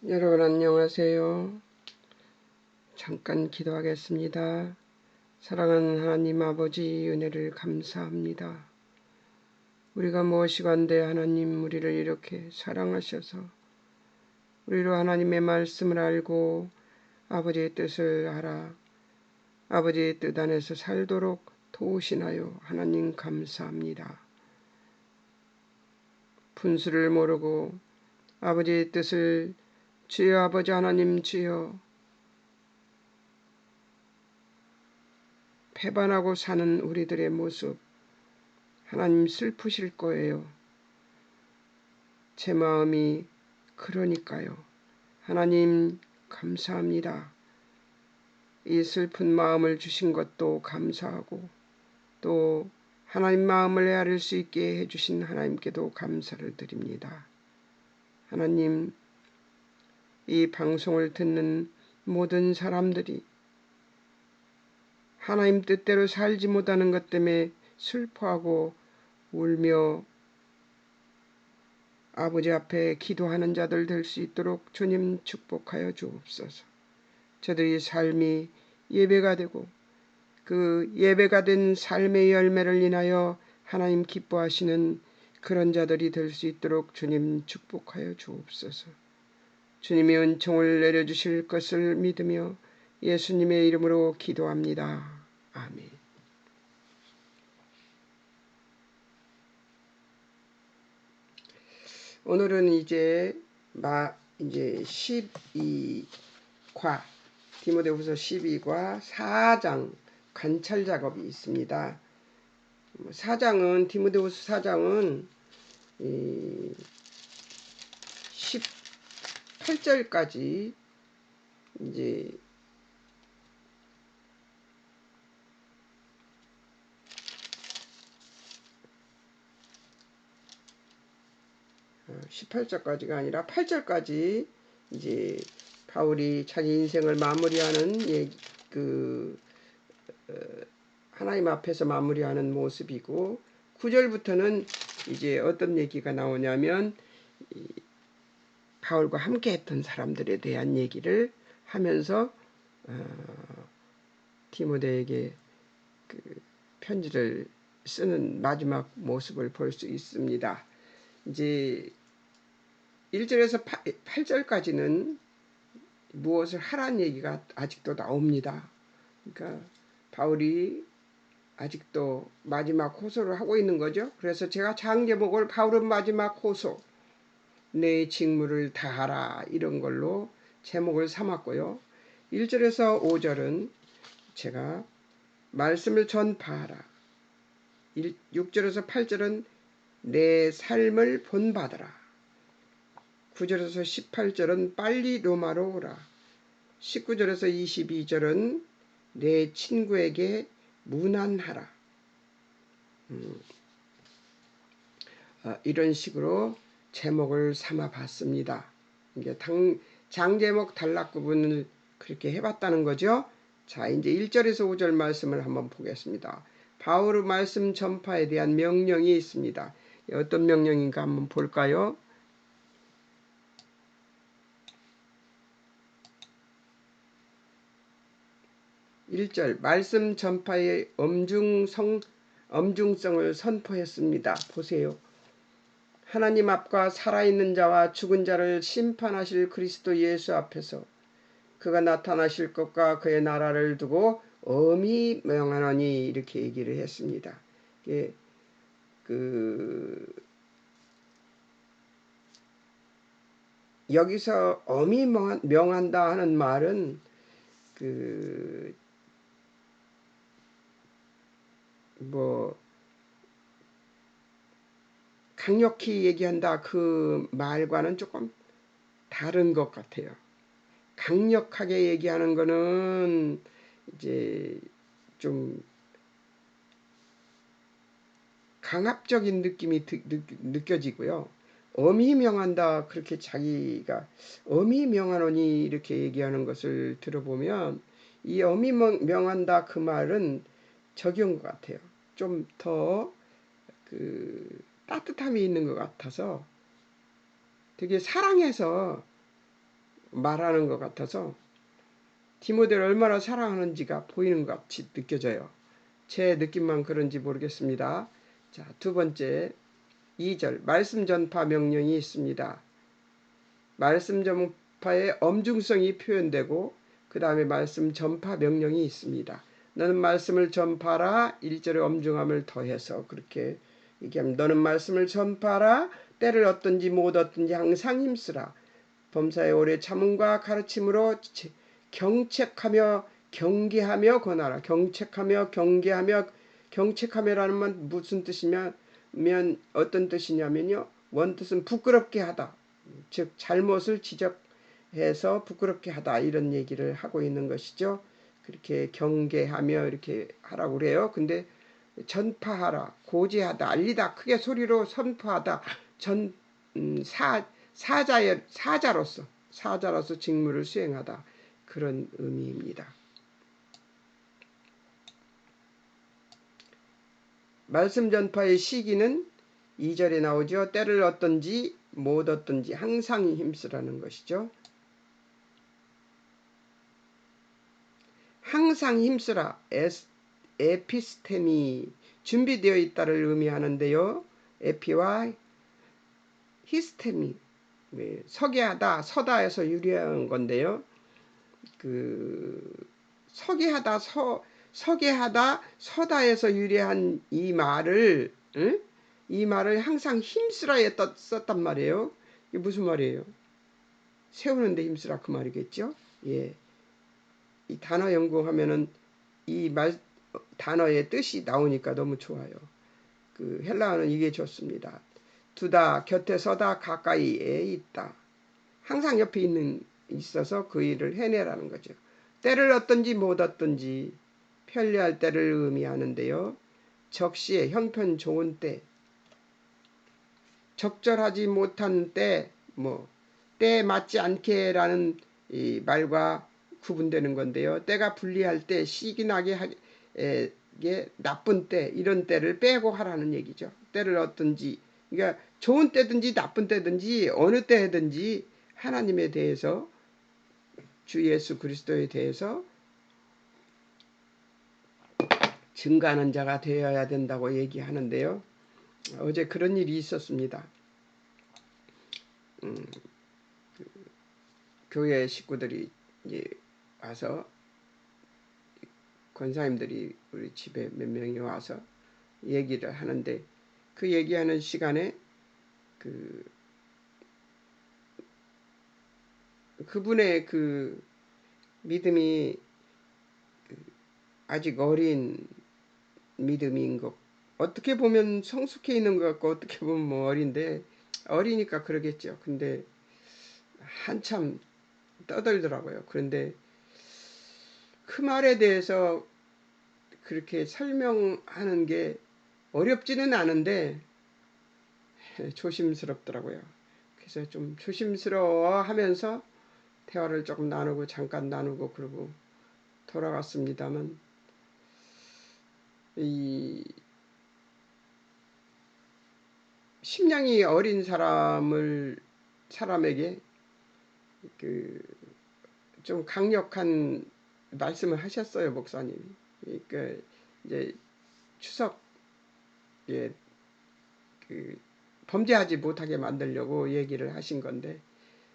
여러분 안녕하세요. 잠깐 기도하겠습니다. 사랑하는 하나님 아버지 은혜를 감사합니다. 우리가 무엇이건대 하나님 우리를 이렇게 사랑하셔서 우리로 하나님의 말씀을 알고 아버지의 뜻을 알아 아버지의 뜻 안에서 살도록 도우시나요. 하나님 감사합니다. 분수를 모르고 아버지의 뜻을 주여 아버지 하나님 주여 배반하고 사는 우리들의 모습 하나님 슬프실 거예요. 제 마음이 그러니까요. 하나님 감사합니다. 이 슬픈 마음을 주신 것도 감사하고 또 하나님 마음을 헤아릴 수 있게 해주신 하나님께도 감사를 드립니다. 하나님, 이 방송을 듣는 모든 사람들이 하나님 뜻대로 살지 못하는 것 때문에 슬퍼하고 울며 아버지 앞에 기도하는 자들 될 수 있도록 주님 축복하여 주옵소서. 저들의 삶이 예배가 되고 그 예배가 된 삶의 열매를 인하여 하나님 기뻐하시는 그런 자들이 될 수 있도록 주님 축복하여 주옵소서. 주님의 은총을 내려주실 것을 믿으며 예수님의 이름으로 기도합니다. 아멘. 오늘은 이제 12과 디모데후서 12과 4장 관찰 작업이 있습니다. 4장은 디모데후서 4장은 18절까지 이제 18절까지가 아니라 8절까지 이제 바울이 자기 인생을 마무리하는 하나님 앞에서 마무리하는 모습이고 9절부터는 이제 어떤 얘기가 나오냐면 바울과 함께 했던 사람들에 대한 얘기를 하면서 디모데에게 그 편지를 쓰는 마지막 모습을 볼 수 있습니다. 이제 1절에서 8절까지는 무엇을 하라는 얘기가 아직도 나옵니다. 그러니까 바울이 아직도 마지막 호소를 하고 있는 거죠. 그래서 제가 장 제목을 바울은 마지막 호소, 내 직무를 다하라 이런 걸로 제목을 삼았고요. 1절에서 5절은 제가 말씀을 전파하라. 6절에서 8절은 내 삶을 본받아라. 9절에서 18절은 빨리 로마로 오라. 19절에서 22절은 내 친구에게 문안하라. 이런 식으로 제목을 삼아봤습니다. 이게 장 제목 단락 구분을 그렇게 해봤다는 거죠. 자, 이제 1절에서 5절 말씀을 한번 보겠습니다. 바울의 말씀 전파에 대한 명령이 있습니다. 어떤 명령인가 한번 볼까요? 1절 말씀 전파의 엄중성을 선포했습니다. 보세요. 하나님 앞과 살아있는 자와 죽은 자를 심판하실 그리스도 예수 앞에서 그가 나타나실 것과 그의 나라를 두고 엄히 명하노니 이렇게 얘기를 했습니다. 여기서 엄히 명한다 하는 말은 강력히 얘기한다 그 말과는 조금 다른 것 같아요. 강력하게 얘기하는 거는 이제 좀 강압적인 느낌이 느껴지고요. 엄히 명한다 그렇게 자기가 엄히 명하노니 이렇게 얘기하는 것을 들어보면 이 엄히 명한다 그 말은 적용 것 같아요. 좀 더 따뜻함이 있는 것 같아서 되게 사랑해서 말하는 것 같아서 디모데를 얼마나 사랑하는지가 보이는 것 같이 느껴져요. 제 느낌만 그런지 모르겠습니다. 자, 두 번째 2절 말씀 전파 명령이 있습니다. 말씀 전파의 엄중성이 표현되고 그 다음에 말씀 전파 명령이 있습니다. 너는 말씀을 전파라 1절의 엄중함을 더해서 그렇게 얘기하면 너는 말씀을 전파라 때를 얻든지 못 얻든지 항상 힘쓰라. 범사에 오래 참음과 가르침으로 경책하며 경계하며 권하라. 경책하며 경계하며 경책하며라는 건 무슨 뜻이면 어떤 뜻이냐면요. 원뜻은 부끄럽게 하다. 즉 잘못을 지적해서 부끄럽게 하다 이런 얘기를 하고 있는 것이죠. 그렇게 경계하며 이렇게 하라고 그래요. 근데 전파하라, 고지하다, 알리다, 크게 소리로 선포하다, 사자로서 직무를 수행하다 그런 의미입니다. 말씀 전파의 시기는 2절에 나오죠. 때를 얻든지 못 얻든지 항상 힘쓰라는 것이죠. 항상 힘쓰라. 에피스템이 준비되어 있다를 의미하는데요. 에피와 히스템이 서게 하다, 서다에서 유래한 건데요. 서게 하다, 서다에서 유래한 이 말을 항상 힘쓰라에 썼단 말이에요. 이게 무슨 말이에요? 세우는데 힘쓰라 그 말이겠죠? 예. 이 단어 연구하면은 이 단어의 뜻이 나오니까 너무 좋아요. 그 헬라어는 이게 좋습니다. 두다, 곁에 서다, 가까이에 있다. 항상 옆에 있어서 그 일을 해내라는 거죠. 때를 얻든지 못 얻든지 편리할 때를 의미하는데요. 적시에 형편 좋은 때, 적절하지 못한 때, 때에 맞지 않게라는 이 말과 구분되는 건데요. 때가 불리할 때, 시기 나게 하게 나쁜 때, 이런 때를 빼고 하라는 얘기죠. 때를 얻든지, 그러니까 좋은 때든지 나쁜 때든지 어느 때든지 하나님에 대해서 주 예수 그리스도에 대해서 증거하는 자가 되어야 된다고 얘기하는데요. 어제 그런 일이 있었습니다. 교회 식구들이 이제 와서 권사님들이 우리 집에 몇 명이 와서 얘기를 하는데 그 얘기하는 시간에 그분의 그 믿음이 아직 어린 믿음인 것, 어떻게 보면 성숙해 있는 것 같고 어떻게 보면 어린데 어리니까 그러겠죠. 근데 한참 떠들더라고요. 그런데 그 말에 대해서 그렇게 설명하는 게 어렵지는 않은데 조심스럽더라고요. 그래서 좀 조심스러워 하면서 대화를 조금 나누고 잠깐 나누고 그러고 돌아갔습니다만 이 심령이 어린 사람에게 좀 강력한 말씀을 하셨어요, 목사님이. 그러니까 이제 추석에 범죄하지 못하게 만들려고 얘기를 하신 건데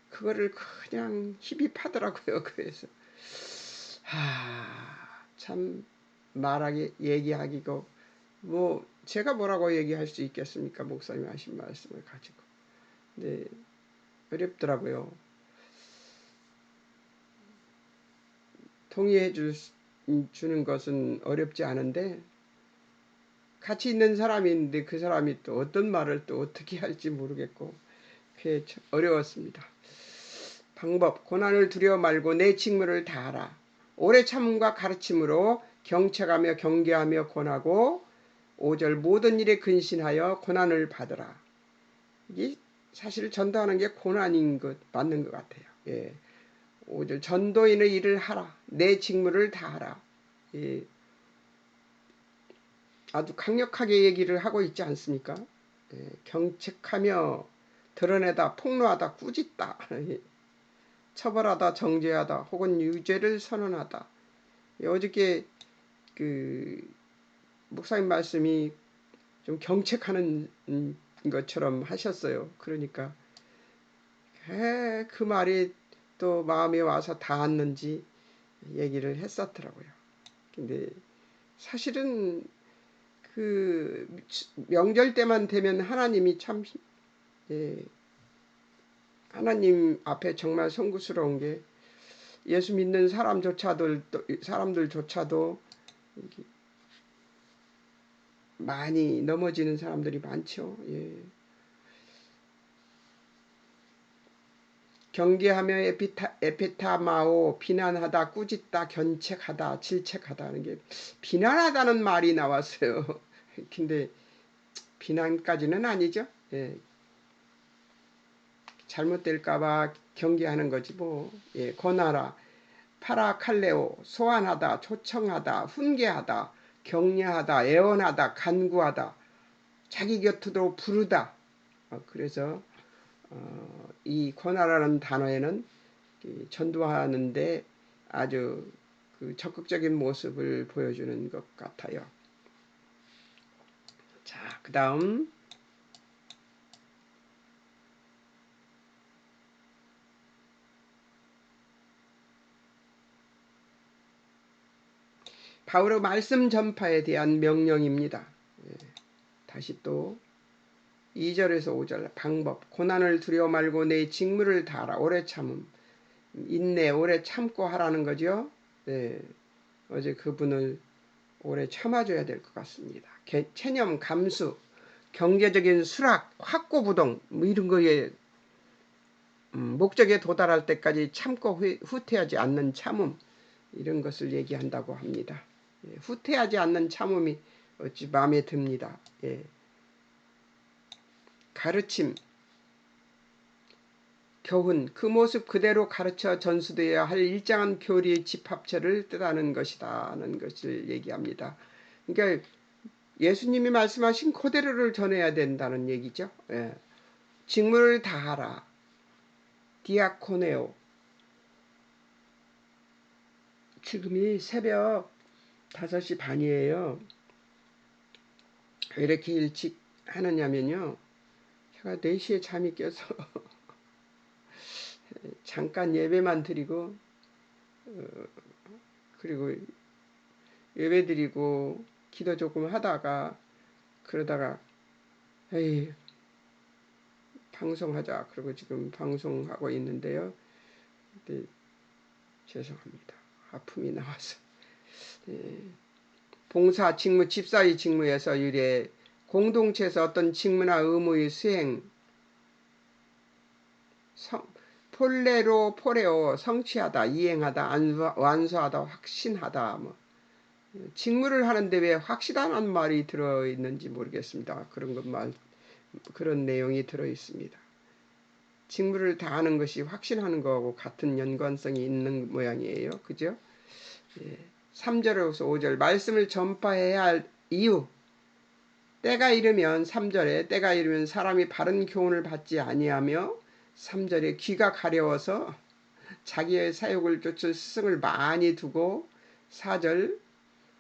그거를 그냥 힙입하더라고요. 그래서 참 얘기하기고 제가 뭐라고 얘기할 수 있겠습니까? 목사님이 하신 말씀을 가지고. 네, 어렵더라고요. 동의해 주는 것은 어렵지 않은데 같이 있는 사람이 있는데 그 사람이 또 어떤 말을 또 어떻게 할지 모르겠고 그게 어려웠습니다. 방법, 고난을 두려워 말고 내 직무를 다하라. 오래 참음과 가르침으로 경책하며 경계하며 권하고 5절 모든 일에 근신하여 고난을 받으라. 이게 사실 전도하는 게 고난인 것 맞는 것 같아요. 예. 5절 전도인의 일을 하라. 내 직무를 다하라. 예. 아주 강력하게 얘기를 하고 있지 않습니까? 예. 경책하며 드러내다 폭로하다 꾸짖다. 처벌하다, 정죄하다, 혹은 유죄를 선언하다. 어저께 그 목사님 말씀이 좀 경책하는 것처럼 하셨어요. 그러니까 그 말이 또 마음에 와서 닿았는지 얘기를 했었더라고요. 근데 사실은 그 명절 때만 되면 하나님이 참 예, 하나님 앞에 정말 송구스러운 게 예수 믿는 사람들조차도 많이 넘어지는 사람들이 많죠. 예. 경계하며 에피타마오, 비난하다, 꾸짖다, 견책하다, 질책하다 하는 게 비난하다는 말이 나왔어요. 근데 비난까지는 아니죠. 예. 잘못될까봐 경계하는 거지 뭐. 예. 권하라, 파라칼레오, 소환하다, 초청하다, 훈계하다, 격려하다, 애원하다, 간구하다, 자기 곁으로 부르다. 그래서 이 권하라는 단어에는 전도하는데 아주 그 적극적인 모습을 보여주는 것 같아요. 자, 그 다음 바울의 말씀 전파에 대한 명령입니다. 예, 다시 또 2절에서 5절 방법. 고난을 두려워 말고 내 직무를 다하라. 오래 참음. 인내 오래 참고 하라는 거죠. 네, 어제 그분을 오래 참아줘야 될 것 같습니다. 체념, 감수, 경제적인 수락, 확고부동 뭐 이런 거에 목적에 도달할 때까지 참고 후퇴하지 않는 참음, 이런 것을 얘기한다고 합니다. 예, 후퇴하지 않는 참음이 어찌 마음에 듭니다. 예. 가르침, 교훈, 그 모습 그대로 가르쳐 전수되어야 할 일정한 교리의 집합체를 뜻하는 것이다는 것을 얘기합니다. 그러니까 예수님이 말씀하신 그대로를 전해야 된다는 얘기죠. 예. 직무를 다하라. 디아코네오. 지금이 새벽 5시 반이에요. 왜 이렇게 일찍 하느냐면요. 제가 4시에 잠이 껴서 잠깐 예배만 드리고 그리고 예배 드리고 기도 조금 하다가 그러다가 에이 방송하자 그리고 지금 방송하고 있는데요. 네, 죄송합니다. 아픔이 나와서. 네. 봉사, 직무, 집사의 직무에서 유래 공동체에서 어떤 직무나 의무의 수행 포레오 성취하다, 이행하다, 완수하다, 확신하다 뭐 직무를 하는데 왜 확실하다는 말이 들어있는지 모르겠습니다. 그런 내용이 들어있습니다. 직무를 다하는 것이 확신하는 거하고 같은 연관성이 있는 모양이에요. 그죠? 예. 3절에서 5절 말씀을 전파해야 할 이유. 때가 이르면 3절에 때가 이르면 사람이 바른 교훈을 받지 아니하며 3절에 귀가 가려워서 자기의 사욕을 쫓을 스승을 많이 두고 4절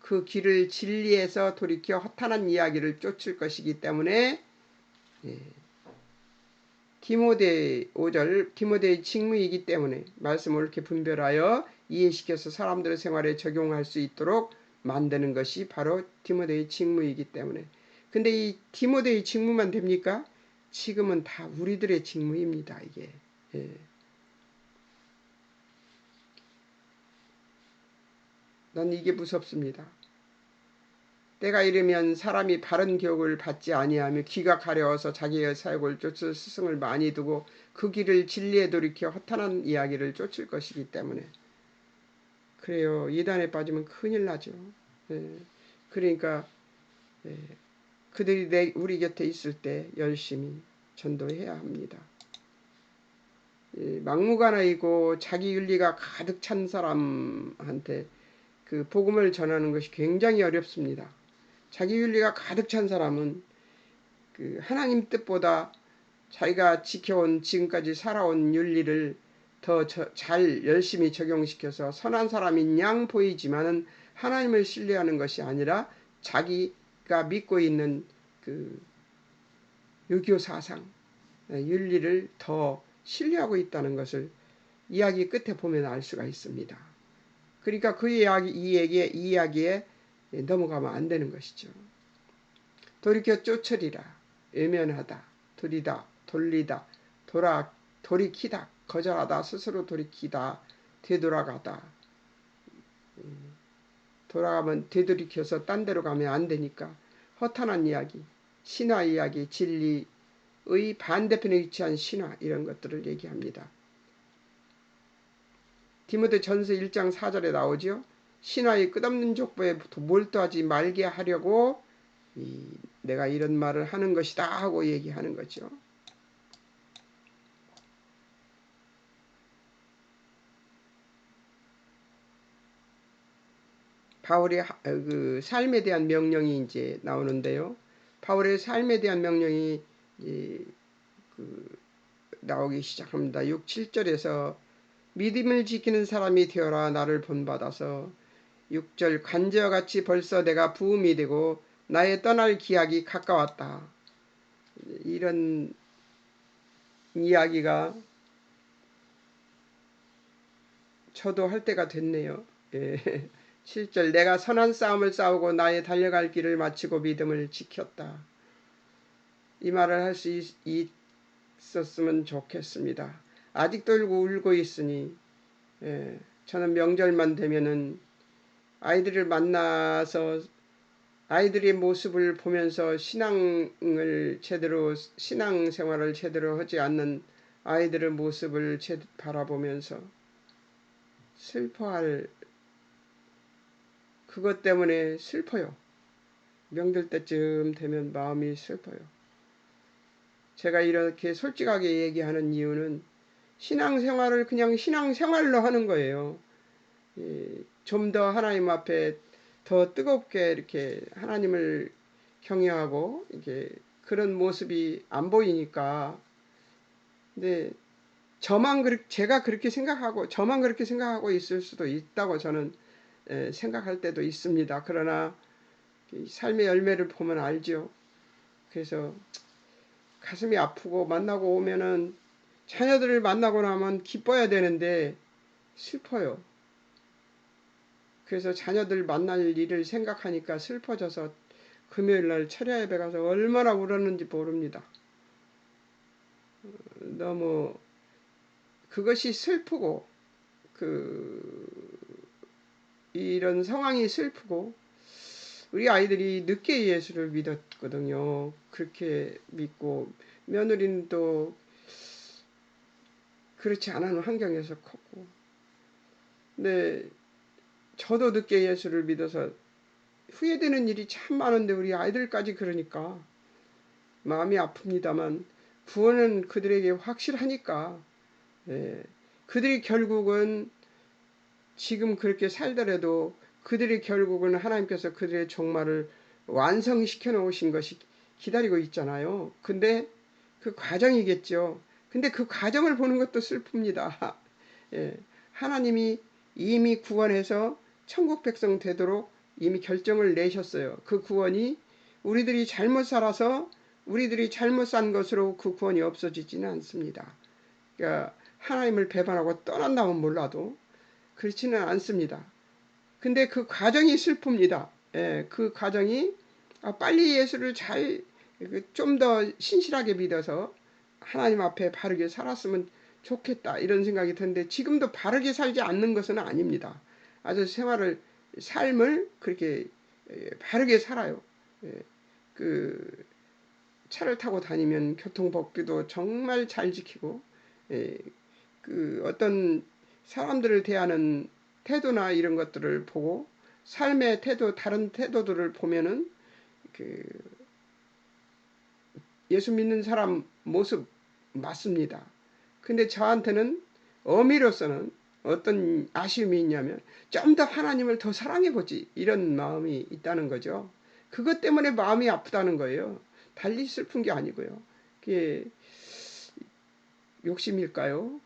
그 길을 진리에서 돌이켜 허탄한 이야기를 쫓을 것이기 때문에 예. 디모데 5절 디모데의 직무이기 때문에 말씀을 이렇게 분별하여 이해시켜서 사람들의 생활에 적용할 수 있도록 만드는 것이 바로 디모데의 직무이기 때문에 근데 이 디모데의 직무만 됩니까? 지금은 다 우리들의 직무입니다. 이게 예. 난 이게 무섭습니다. 때가 이르면 사람이 바른 교육을 받지 아니하며 귀가 가려워서 자기의 사욕을 쫓을 스승을 많이 두고 그 길을 진리에 돌이켜 허탄한 이야기를 쫓을 것이기 때문에 그래요. 이단에 빠지면 큰일 나죠. 예. 그러니까 예. 그들이 우리 곁에 있을 때 열심히 전도해야 합니다. 예. 막무가내이고 자기 윤리가 가득 찬 사람한테 그 복음을 전하는 것이 굉장히 어렵습니다. 자기 윤리가 가득 찬 사람은 그 하나님 뜻보다 자기가 지켜온 지금까지 살아온 윤리를 더 잘 열심히 적용시켜서 선한 사람인 양 보이지만은 하나님을 신뢰하는 것이 아니라 자기가 믿고 있는 그 유교 사상, 윤리를 더 신뢰하고 있다는 것을 이야기 끝에 보면 알 수가 있습니다. 그러니까 그 이야기에 넘어가면 안 되는 것이죠. 돌이켜 쫓으리라, 외면하다, 돌이다, 돌리다, 돌이키다, 거절하다, 스스로 돌이키다, 되돌아가다. 돌아가면 되돌이켜서 딴 데로 가면 안 되니까 허탄한 이야기, 신화 이야기, 진리의 반대편에 위치한 신화 이런 것들을 얘기합니다. 디모데전서 1장 4절에 나오죠. 신화의 끝없는 족보에 몰두하지 말게 하려고 내가 이런 말을 하는 것이다 하고 얘기하는 거죠. 바울의 그 삶에 대한 명령이 이제 나오는데요. 바울의 삶에 대한 명령이 나오기 시작합니다. 6, 7절에서 믿음을 지키는 사람이 되어라 나를 본받아서 6절 간제와 같이 벌써 내가 부음이 되고 나의 떠날 기약이 가까웠다. 이런 이야기가 저도 할 때가 됐네요. 예. 7절 내가 선한 싸움을 싸우고 나의 달려갈 길을 마치고 믿음을 지켰다. 이 말을 할 수 있었으면 좋겠습니다. 아직도 울고 있으니 저는 명절만 되면은 아이들을 만나서 아이들의 모습을 보면서 신앙생활을 제대로 하지 않는 아이들의 모습을 바라보면서 슬퍼할 그것 때문에 슬퍼요. 명절 때쯤 되면 마음이 슬퍼요. 제가 이렇게 솔직하게 얘기하는 이유는 신앙생활을 그냥 신앙생활로 하는 거예요. 좀 더 하나님 앞에 더 뜨겁게 이렇게 하나님을 경외하고 이게 그런 모습이 안 보이니까. 근데 제가 그렇게 생각하고 저만 그렇게 생각하고 있을 수도 있다고 저는 생각할 때도 있습니다. 그러나 삶의 열매를 보면 알죠. 그래서 가슴이 아프고 만나고 오면은 자녀들을 만나고 나면 기뻐야 되는데 슬퍼요. 그래서 자녀들 만날 일을 생각하니까 슬퍼져서 금요일날 철야 예배 가서 얼마나 울었는지 모릅니다. 너무 그것이 슬프고 이런 상황이 슬프고 우리 아이들이 늦게 예수를 믿었거든요. 그렇게 믿고 며느리는 또 그렇지 않은 환경에서 컸고 근데 저도 늦게 예수를 믿어서 후회되는 일이 참 많은데 우리 아이들까지 그러니까 마음이 아픕니다만 구원은 그들에게 확실하니까 그들이 결국은 지금 그렇게 살더라도 그들이 결국은 하나님께서 그들의 종말을 완성시켜 놓으신 것이 기다리고 있잖아요. 근데 그 과정이겠죠. 근데 그 과정을 보는 것도 슬픕니다. 하나님이 이미 구원해서 천국 백성 되도록 이미 결정을 내셨어요. 그 구원이 우리들이 잘못 살아서 우리들이 잘못 산 것으로 그 구원이 없어지지는 않습니다. 그러니까 하나님을 배반하고 떠난다면 몰라도 그렇지는 않습니다. 근데 그 과정이 슬픕니다. 그 과정이 빨리 예수를 좀 더 신실하게 믿어서 하나님 앞에 바르게 살았으면 좋겠다 이런 생각이 드는데 지금도 바르게 살지 않는 것은 아닙니다. 아주 삶을 그렇게 바르게 살아요. 그 차를 타고 다니면 교통법규도 정말 잘 지키고 그 어떤 사람들을 대하는 태도나 이런 것들을 보고 삶의 태도 다른 태도들을 보면은 그 예수 믿는 사람 모습 맞습니다. 근데 저한테는 어미로서는 어떤 아쉬움이 있냐면 좀 더 하나님을 더 사랑해보지 이런 마음이 있다는 거죠. 그것 때문에 마음이 아프다는 거예요. 달리 슬픈 게 아니고요. 그게 욕심일까요?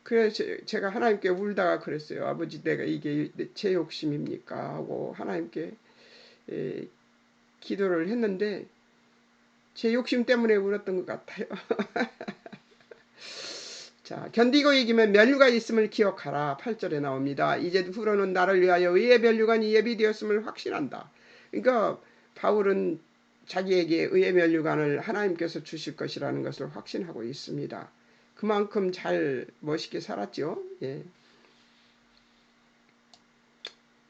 그래서 제가 하나님께 울다가 그랬어요. 아버지, 내가 이게 제 욕심입니까? 하고 하나님께 기도를 했는데 제 욕심 때문에 울었던 것 같아요. 자, 견디고 이기면 면류가 있음을 기억하라. 8절에 나옵니다. 이제 후로는 나를 위하여 의의 면류관이 예비되었음을 확신한다. 그러니까 바울은 자기에게 의의 면류관을 하나님께서 주실 것이라는 것을 확신하고 있습니다. 그만큼 잘 멋있게 살았죠. 예.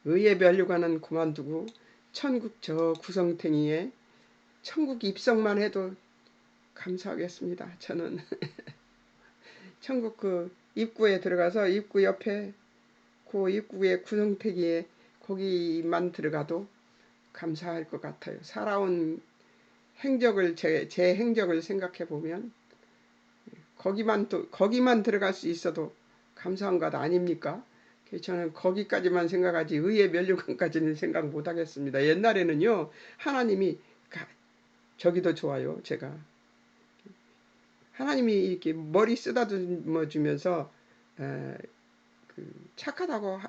의의 면류관은 그만두고 천국 저 구성탱이에 천국 입성만 해도 감사하겠습니다. 저는 천국 그 입구에 들어가서 입구 옆에 그 입구의 구성택이에 거기만 들어가도 감사할 것 같아요. 살아온 행적을 제 행적을 생각해 보면 거기만 들어갈 수 있어도 감사한 것 아닙니까? 저는 거기까지만 생각하지 의의 면류관까지는 생각 못 하겠습니다. 옛날에는요 하나님이 저기도 좋아요. 제가 하나님이 이렇게 머리 쓰다듬어 주면서 착하다고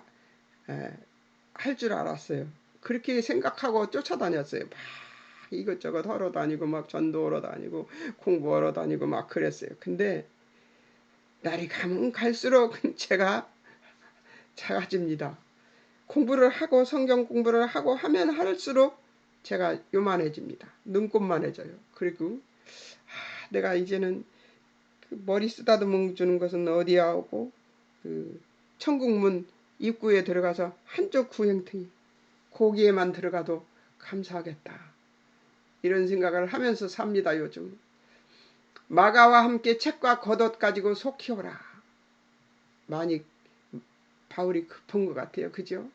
할 줄 알았어요. 그렇게 생각하고 쫓아다녔어요. 막 이것저것 하러 다니고 막 전도하러 다니고 공부하러 다니고 막 그랬어요. 근데 날이 가면 갈수록 제가 작아집니다. 공부를 하고 성경 공부를 하고 하면 할수록 제가 요만해집니다. 눈곱만해져요. 그리고 내가 이제는 그 머리 쓰다듬어 주는 것은 어디야 하고 그 천국문 입구에 들어가서 한쪽 구형탱이 거기에만 들어가도 감사하겠다. 이런 생각을 하면서 삽니다. 요즘. 마가와 함께 책과 겉옷 가지고 속히오라. 많이 바울이 급한 것 같아요. 그죠?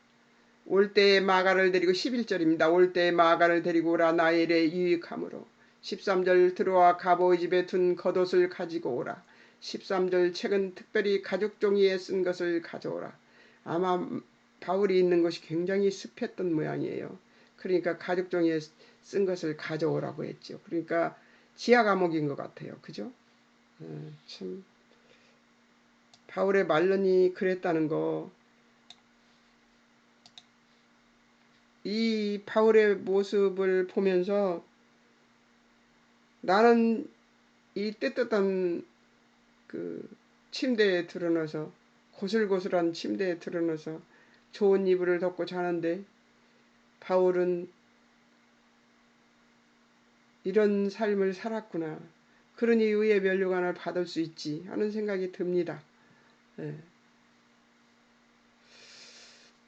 올 때에 마가를 데리고 11절입니다. 올 때에 마가를 데리고 오라. 나의 일에 유익함으로. 13절 들어와 가보의 집에 둔 겉옷을 가지고 오라. 13절 책은 특별히 가죽 종이에 쓴 것을 가져오라. 아마 바울이 있는 곳이 굉장히 습했던 모양이에요. 그러니까 가죽 종이에 쓴 것을 가져오라고 했죠. 그러니까 지하 감옥인 것 같아요. 그죠? 참 바울의 말론이 그랬다는 거, 이 바울의 모습을 보면서 나는 이 뜨뜻한 그 침대에 드러나서 고슬고슬한 침대에 드러나서 좋은 이불을 덮고 자는데 바울은 이런 삶을 살았구나. 그러니 의의 면류관을 받을 수 있지 하는 생각이 듭니다. 예.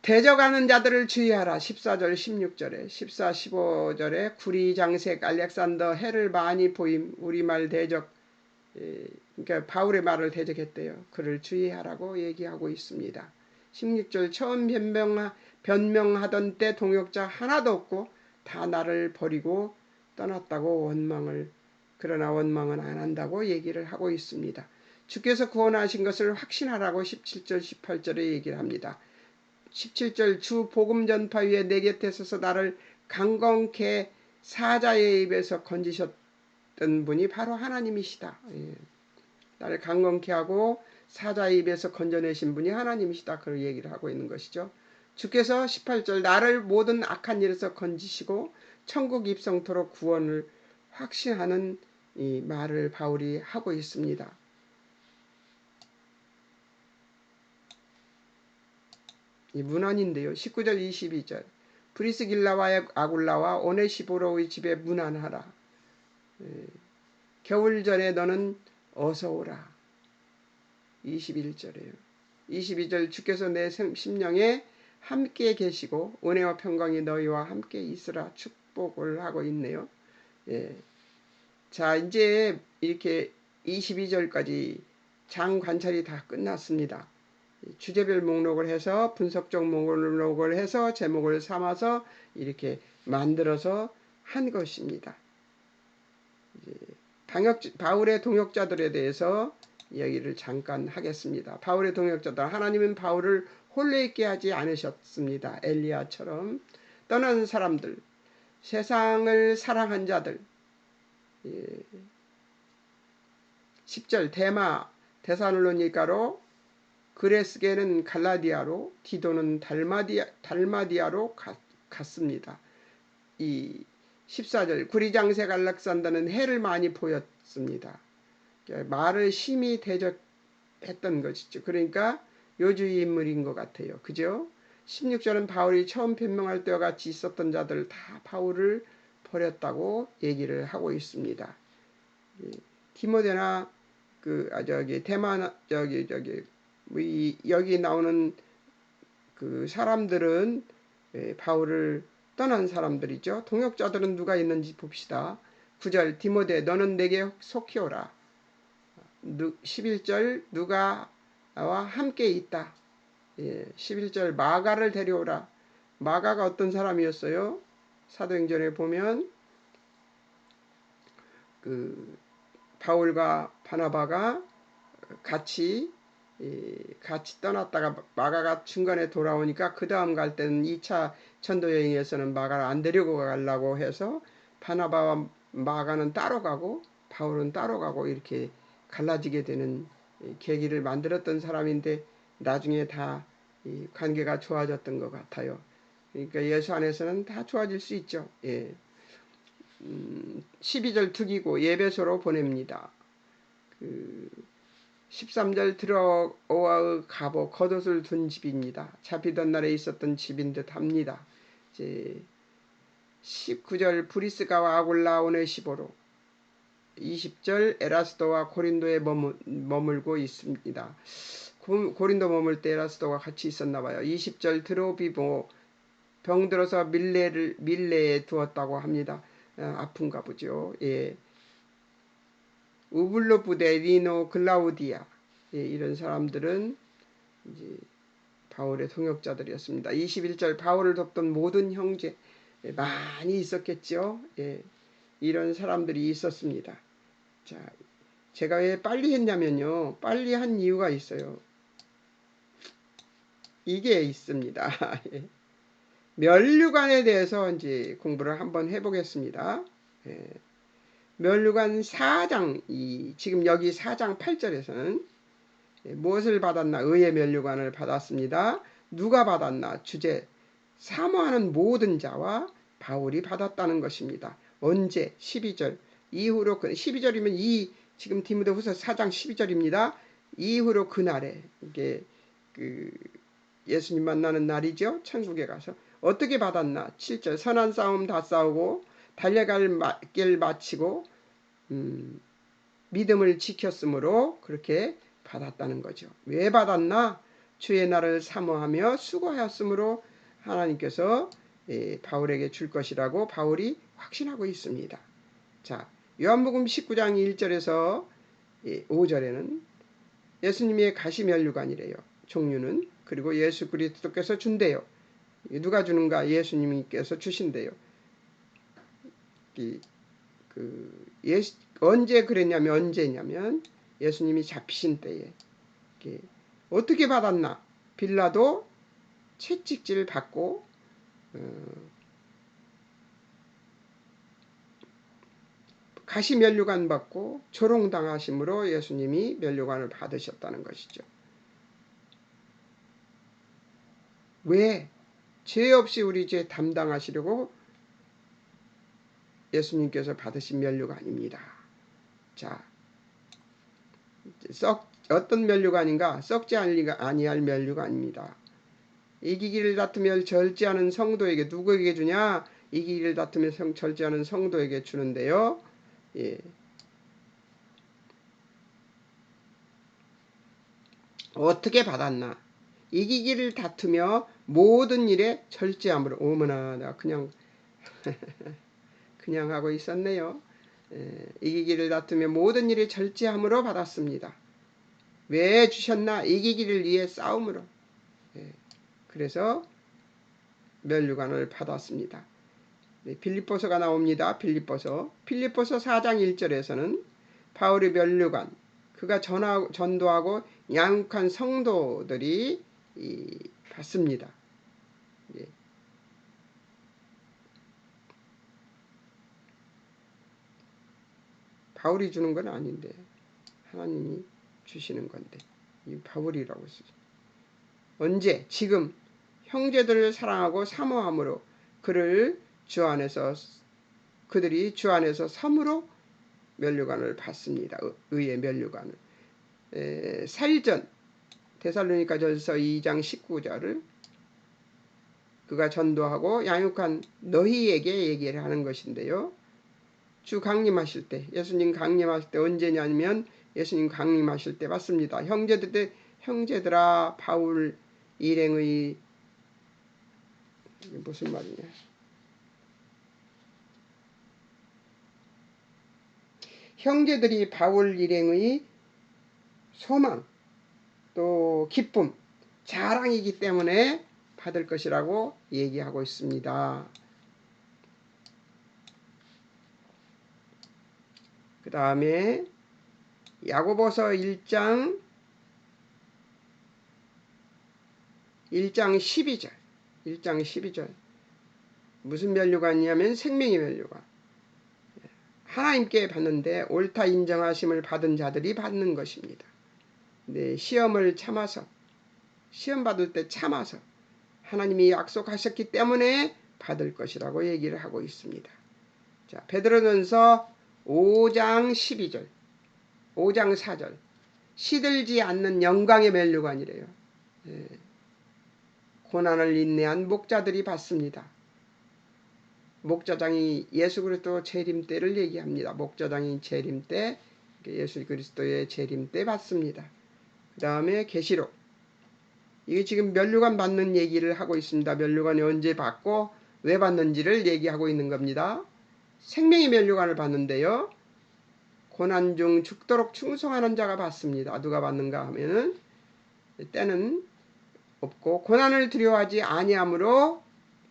대적하는 자들을 주의하라. 14절 16절에 14, 15절에 구리 장색 알렉산더 해를 많이 보임. 우리말 대적, 그러니까 바울의 말을 대적했대요. 그를 주의하라고 얘기하고 있습니다. 16절 처음 변명하던 때 동역자 하나도 없고 다 나를 버리고 떠났다고 그러나 원망은 안 한다고 얘기를 하고 있습니다. 주께서 구원하신 것을 확신하라고 17절 18절에 얘기를 합니다. 17절 주 복음 전파 위에 내 곁에 서서 나를 강건케 사자의 입에서 건지셨던 분이 바로 하나님이시다. 예. 나를 강건케 하고 사자의 입에서 건져내신 분이 하나님이시다. 그런 얘기를 하고 있는 것이죠. 주께서 18절 나를 모든 악한 일에서 건지시고 천국 입성토록 구원을 확신하는 이 말을 바울이 하고 있습니다. 이 문안인데요. 19절 22절 브리스길라와 아굴라와 오네시보로의 집에 문안하라. 겨울전에 너는 어서 오라. 21절에요. 22절 주께서 내 심령에 함께 계시고 은혜와 평강이 너희와 함께 있으라 축복을 하고 있네요. 예. 자, 이제 이렇게 22절까지 장 관찰이 다 끝났습니다. 주제별 목록을 해서 분석적 목록을 해서 제목을 삼아서 이렇게 만들어서 한 것입니다. 바울의 동역자들에 대해서 이야기를 잠깐 하겠습니다. 바울의 동역자들, 하나님은 바울을 홀로 있게 하지 않으셨습니다. 엘리야처럼 떠난 사람들, 세상을 사랑한 자들, 10절 데마 데살로니가로 그레스게는 갈라디아로, 디도는 달마디아로 갔습니다. 이 14절 구리장색 알렉산더는 해를 많이 보였습니다. 말을 심히 대적했던 것이죠. 그러니까 요주의 인물인 것 같아요. 그죠? 16절은 바울이 처음 변명할 때와 같이 있었던 자들 다 바울을 버렸다고 얘기를 하고 있습니다. 디모데나 대만 여기 나오는 그 사람들은 바울을 떠난 사람들이죠. 동역자들은 누가 있는지 봅시다. 9절 디모데 너는 내게 속히 오라. 11절 누가 나와 함께 있다. 11절 마가를 데려오라. 마가가 어떤 사람이었어요? 사도행전에 보면 그 바울과 바나바가 같이 떠났다가 마가가 중간에 돌아오니까 그 다음 갈 때는 2차 전도 여행에서는 마가를 안 데리고 가려고 해서 바나바와 마가는 따로 가고 바울은 따로 가고 이렇게 갈라지게 되는 계기를 만들었던 사람인데 나중에 다 관계가 좋아졌던 것 같아요. 그러니까 예수 안에서는 다 좋아질 수 있죠. 12절 특이고 예배소로 보냅니다. 13절 들어오아의 갑옷 겉옷을 둔 집입니다. 잡히던 날에 있었던 집인 듯 합니다. 이제 19절 브리스가와 아굴라 오네시보로 20절 에라스도와 고린도에 머물고 있습니다. 고린도 머물 때 에라스도가 같이 있었나 봐요. 20절 드로비모 병들어서 밀레에 두었다고 합니다. 아픈가 보죠. 우블로 부대 리노 글라우디아 이런 사람들은 이제 바울의 동역자들이었습니다. 21절 바울을 돕던 모든 형제 많이 있었겠죠. 이런 사람들이 있었습니다. 자, 제가 왜 빨리 했냐면요. 빨리 한 이유가 있어요. 이게 있습니다. 면류관에 대해서 이제 공부를 한번 해보겠습니다. 면류관 4장, 지금 여기 4장 8절에서는 무엇을 받았나? 의의 면류관을 받았습니다. 누가 받았나? 주제, 사모하는 모든 자와 바울이 받았다는 것입니다. 언제? 12절. 이후로, 12절이면 지금 디모데후서 4장 12절입니다. 이후로 그날에, 이게 예수님 만나는 날이죠. 천국에 가서. 어떻게 받았나? 7절. 선한 싸움 다 싸우고 달려갈 길 마치고 믿음을 지켰으므로 그렇게 받았다는 거죠. 왜 받았나? 주의 날을 사모하며 수고하였으므로 하나님께서 바울에게 줄 것이라고 바울이 확신하고 있습니다. 자, 요한복음 19장 1절에서 5절에는 예수님의 가시면류관이래요. 종류는. 그리고 예수 그리스도께서 준대요. 누가 주는가? 예수님께서 주신대요. 언제 그랬냐면 언제냐면 예수님이 잡히신 때에 어떻게 받았나? 빌라도 채찍질 받고 가시 면류관 받고 조롱당하심으로 예수님이 면류관을 받으셨다는 것이죠. 왜? 죄 없이 우리 죄 담당하시려고 예수님께서 받으신 면류관입니다. 자, 어떤 면류관인가? 썩지 아니할 면류관입니다. 이기기를 다투며 절제하는 성도에게 누구에게 주냐? 이기기를 다투며 절제하는 성도에게 주는데요. 어떻게 받았나? 이기기를 다투며 모든 일에 절제함으로. 어머나, 내가 그냥 하고 있었네요. 이기기를 다투며 모든 일에 절제함으로 받았습니다. 왜 주셨나? 이기기를 위해 싸움으로. 그래서 면류관을 받았습니다. 빌립보서가 나옵니다. 빌립보서 4장 1절에서는 바울의 면류관, 그가 전도하고 양육한 성도들이 받습니다. 바울이 주는 건 아닌데 하나님이 주시는 건데 이 바울이라고 쓰죠. 언제? 지금 형제들을 사랑하고 사모함으로 그들이 주 안에서 섬으로 면류관을 받습니다. 의의 면류관을. 4일 전 데살로니가전서 2장 19절을 그가 전도하고 양육한 너희에게 얘기를 하는 것인데요. 주 강림하실 때, 예수님 강림하실 때 언제냐면 예수님 강림하실 때 맞습니다. 형제들아 바울 일행의 무슨 말이냐? 형제들이 바울 일행의 소망 또 기쁨, 자랑이기 때문에 받을 것이라고 얘기하고 있습니다. 그 다음에 야고보서 1장 12절 1장 12절 무슨 면류관이냐면 생명의 면류관. 하나님께 받는데 옳다 인정하심을 받은 자들이 받는 것입니다. 네, 시험을 참아서 시험 받을 때 참아서 하나님이 약속하셨기 때문에 받을 것이라고 얘기를 하고 있습니다. 자, 베드로전서 5장 12절 5장 4절 시들지 않는 영광의 면류관이래요. 고난을 인내한 목자들이 받습니다. 목자장이 예수 그리스도 재림 때를 얘기합니다. 목자장이 재림 때 예수 그리스도의 재림 때 받습니다. 그 다음에 계시록 이게 지금 면류관 받는 얘기를 하고 있습니다. 면류관이 언제 받고 왜 받는지를 얘기하고 있는 겁니다. 생명의 면류관을 받는데요. 고난 중 죽도록 충성하는 자가 받습니다. 누가 받는가 하면은 때는 없고 고난을 두려워하지 아니함으로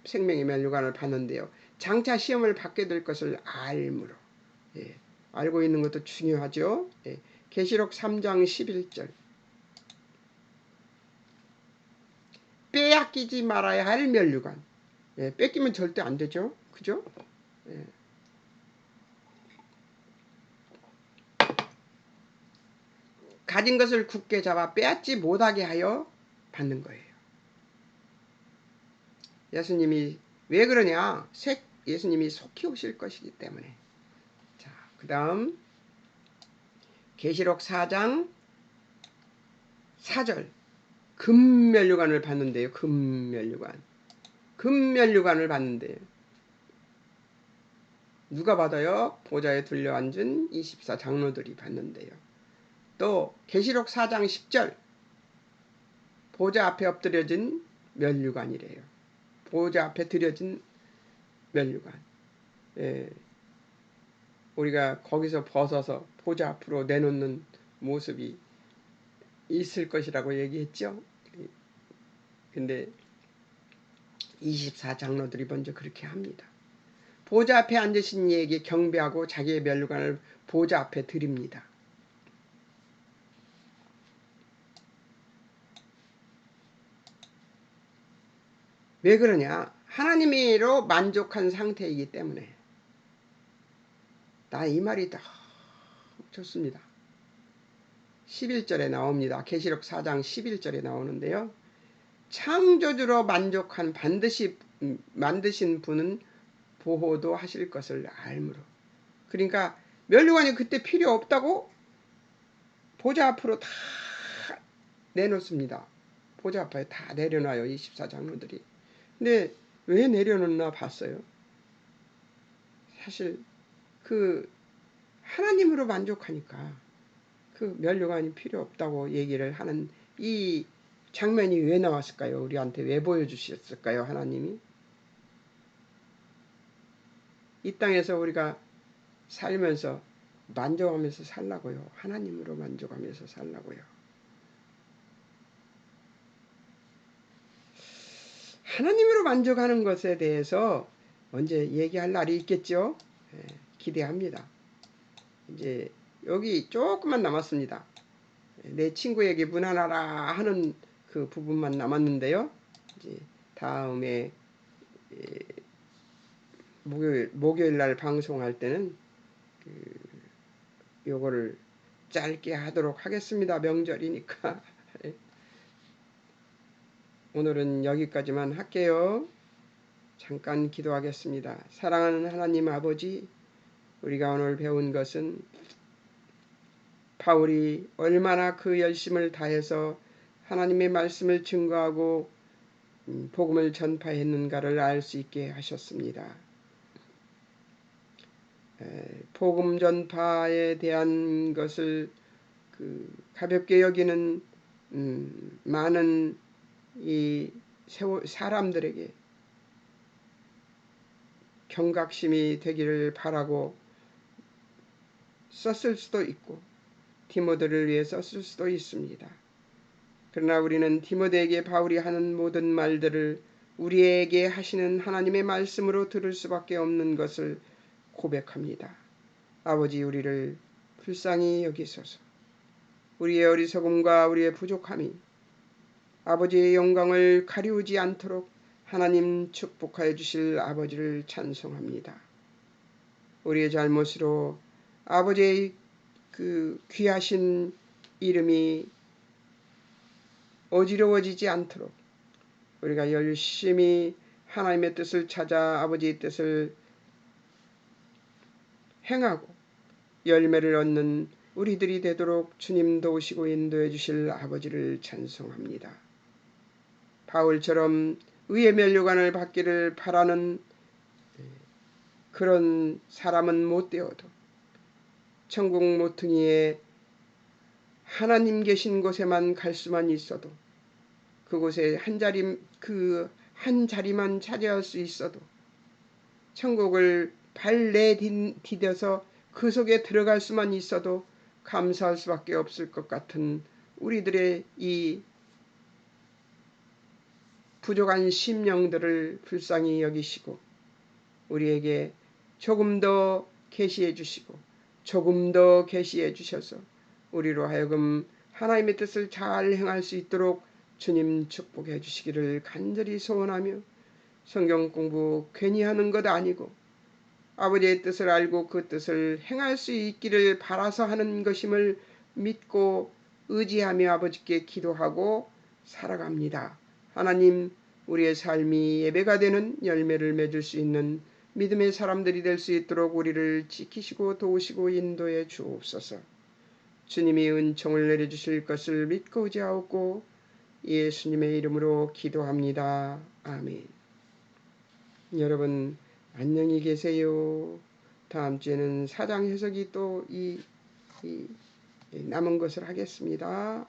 생명의 면류관을 받는데요. 장차 시험을 받게 될 것을 알므로 알고 있는 것도 중요하죠. 계시록 3장 11절 빼앗기지 말아야 할 면류관. 뺏기면 절대 안 되죠. 그죠? 가진 것을 굳게 잡아 빼앗지 못하게 하여 받는 거예요. 예수님이 왜 그러냐? 예수님이 속히 오실 것이기 때문에. 자, 그 다음 계시록 4장 4절 금면류관을 받는데요. 금면류관을 받는데요. 누가 받아요? 보좌에 둘려앉은 24 장로들이 받는데요. 또 계시록 4장 10절 보좌 앞에 엎드려진 면류관이래요. 보좌 앞에 드려진 면류관. 우리가 거기서 벗어서 보좌 앞으로 내놓는 모습이 있을 것이라고 얘기했죠. 근데 24 장로들이 먼저 그렇게 합니다. 보좌 앞에 앉으신 이에게 경배하고 자기의 면류관을 보좌 앞에 드립니다. 왜 그러냐? 하나님으로 만족한 상태이기 때문에. 나 이 말이 다 좋습니다. 11절에 나옵니다. 계시록 4장 11절에 나오는데요. 창조주로 만족한 반드시 만드신 분은 보호도 하실 것을 알므로. 그러니까 면류관이 그때 필요 없다고 보좌 앞으로 다 내놓습니다. 보좌 앞에 다 내려놔요. 24 장로들이. 근데 왜 내려놓나 봤어요. 사실 그 하나님으로 만족하니까 그 면류관이 필요 없다고 얘기를 하는 이 장면이 왜 나왔을까요? 우리한테 왜 보여주셨을까요? 하나님이 이 땅에서 우리가 살면서 만족하면서 살라고요. 하나님으로 만족하면서 살라고요. 하나님으로 만족하는 것에 대해서 언제 얘기할 날이 있겠죠? 기대합니다. 이제 여기 조금만 남았습니다. 내 친구에게 문안하라 하는 그 부분만 남았는데요. 이제 다음에 목요일 날 방송할 때는 요거를 짧게 하도록 하겠습니다. 명절이니까. 오늘은 여기까지만 할게요. 잠깐 기도하겠습니다. 사랑하는 하나님 아버지, 우리가 오늘 배운 것은 바울이 얼마나 그 열심을 다해서 하나님의 말씀을 증거하고 복음을 전파했는가를 알 수 있게 하셨습니다. 복음 전파에 대한 것을 가볍게 여기는 많은 이 사람들에게 경각심이 되기를 바라고 썼을 수도 있고 디모데를 위해 썼을 수도 있습니다. 그러나 우리는 디모데에게 바울이 하는 모든 말들을 우리에게 하시는 하나님의 말씀으로 들을 수밖에 없는 것을 고백합니다. 아버지, 우리를 불쌍히 여기소서. 우리의 어리석음과 우리의 부족함이 아버지의 영광을 가리우지 않도록 하나님 축복하여 주실 아버지를 찬송합니다. 우리의 잘못으로 아버지의 그 귀하신 이름이 어지러워지지 않도록 우리가 열심히 하나님의 뜻을 찾아 아버지의 뜻을 행하고 열매를 얻는 우리들이 되도록 주님 도우시고 인도해 주실 아버지를 찬송합니다. 바울처럼 의의 면류관을 받기를 바라는 그런 사람은 못 되어도 천국 모퉁이에 하나님 계신 곳에만 갈 수만 있어도 그곳에 한 자리만 차지할 수 있어도 천국을 발 내디뎌서 그 속에 들어갈 수만 있어도 감사할 수밖에 없을 것 같은 우리들의 이 부족한 심령들을 불쌍히 여기시고 우리에게 조금 더 계시해 주시고 조금 더 계시해 주셔서 우리로 하여금 하나님의 뜻을 잘 행할 수 있도록 주님 축복해 주시기를 간절히 소원하며 성경 공부 괜히 하는 것 아니고 아버지의 뜻을 알고 그 뜻을 행할 수 있기를 바라서 하는 것임을 믿고 의지하며 아버지께 기도하고 살아갑니다. 하나님, 우리의 삶이 예배가 되는 열매를 맺을 수 있는 믿음의 사람들이 될 수 있도록 우리를 지키시고 도우시고 인도해 주옵소서. 주님이 은총을 내려주실 것을 믿고 의지하옵고 예수님의 이름으로 기도합니다. 아멘. 여러분 안녕히 계세요. 다음 주에는 사장 해석이 또 이 남은 것을 하겠습니다.